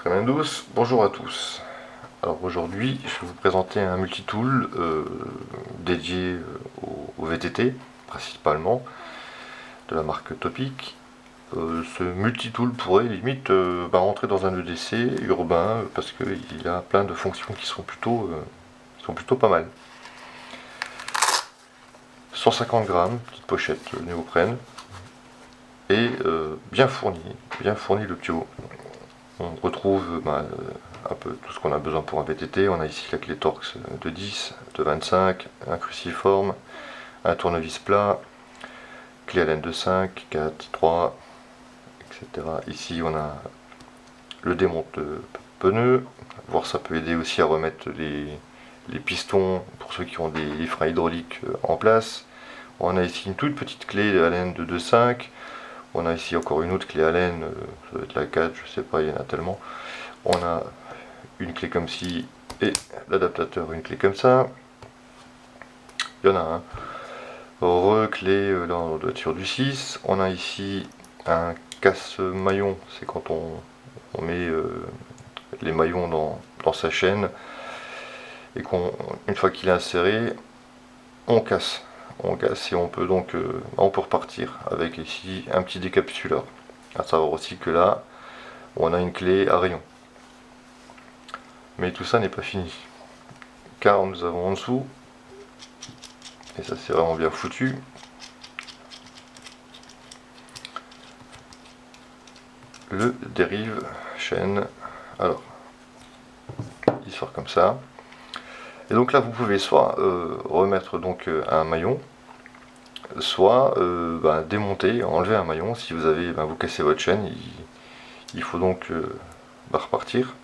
Très bien douce, bonjour à tous. Alors aujourd'hui, je vais vous présenter un multitool dédié au VTT, principalement, de la marque Topic. Ce multitool pourrait limite rentrer dans un EDC urbain parce qu'il a plein de fonctions qui sont plutôt pas mal. 150 grammes, petite pochette néoprène, et bien fourni le tuyau. On retrouve un peu tout ce qu'on a besoin pour un VTT. On a ici la clé Torx de 10, de 25, un cruciforme, un tournevis plat, clé Allen de 5, 4, 3, etc. Ici on a le démonte pneus, voire ça peut aider aussi à remettre les pistons pour ceux qui ont des freins hydrauliques en place. On a ici une toute petite clé Allen de 2,5. On a ici encore une autre clé Allen, ça doit être la 4, je sais pas, il y en a tellement. On a une clé comme ci et l'adaptateur, une clé comme ça. Il y en a un. Reclé, là on doit être sur du 6. On a ici un casse-maillon, c'est quand on met les maillons dans sa chaîne et qu'une fois qu'il est inséré, on casse et on peut donc on peut repartir avec ici un petit décapsuleur. À savoir aussi que là on a une clé à rayon, mais tout ça n'est pas fini car nous avons en dessous, et ça c'est vraiment bien foutu, le dérive chaîne. Alors il sort comme ça, et donc là vous pouvez soit remettre donc un maillon, soit démonter, enlever un maillon. Si vous avez vous cassez votre chaîne, il faut donc repartir,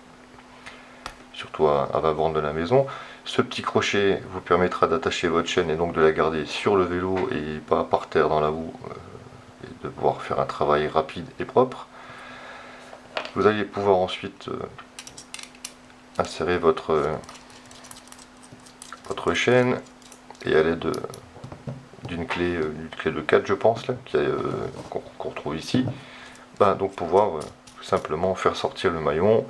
surtout à avant de la maison. Ce petit crochet vous permettra d'attacher votre chaîne et donc de la garder sur le vélo et pas par terre dans la boue, et de pouvoir faire un travail rapide et propre. Vous allez pouvoir ensuite insérer votre chaîne, et à l'aide d'une clé de 4 je pense là, qu'on retrouve ici, donc pouvoir tout simplement faire sortir le maillon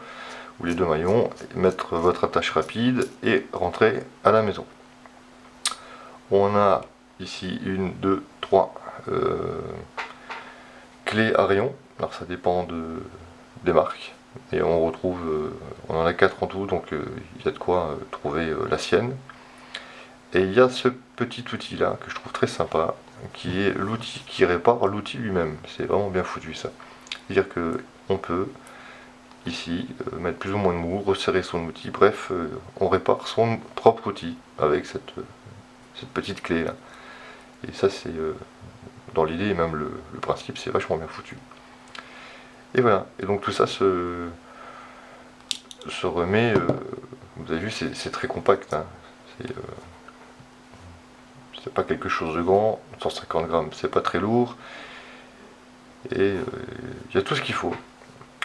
ou les deux maillons, mettre votre attache rapide et rentrer à la maison. On a ici une, deux, trois clés à rayon. Alors ça dépend des marques, et on retrouve, on en a 4 en tout, donc il y a de quoi trouver la sienne. Et il y a ce petit outil là que je trouve très sympa, qui est l'outil qui répare l'outil lui-même. C'est vraiment bien foutu ça. C'est-à-dire que on peut ici mettre plus ou moins de mou, resserrer son outil, bref, on répare son propre outil avec cette petite clé là. Et ça c'est dans l'idée, et même le principe, c'est vachement bien foutu. Et voilà, et donc tout ça se remet, vous avez vu, c'est très compact, hein. C'est pas quelque chose de grand, 150 grammes, c'est pas très lourd, et il y a tout ce qu'il faut.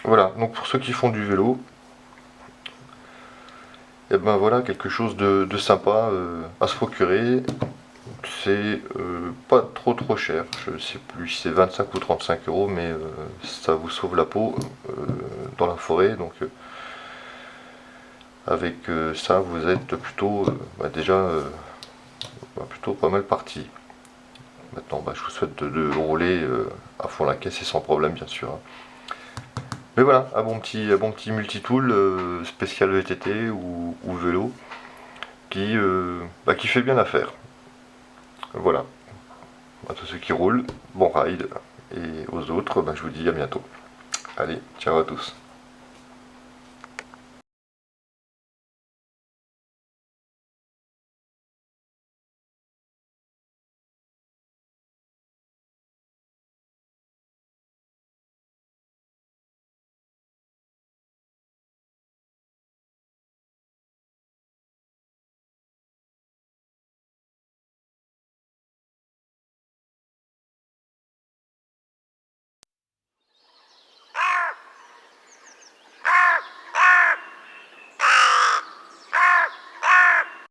Voilà, donc pour ceux qui font du vélo, et voilà quelque chose de sympa à se procurer. C'est pas trop cher, je sais plus si c'est 25 ou 35 euros, mais ça vous sauve la peau dans la forêt. Donc avec ça vous êtes plutôt déjà plutôt pas mal parti. Maintenant je vous souhaite de rouler à fond la caisse et sans problème bien sûr, hein. Mais voilà, un bon petit multitool spécial VTT ou vélo qui fait bien l'affaire. Voilà, à tous ceux qui roulent, bon ride, et aux autres, je vous dis à bientôt. Allez, ciao à tous.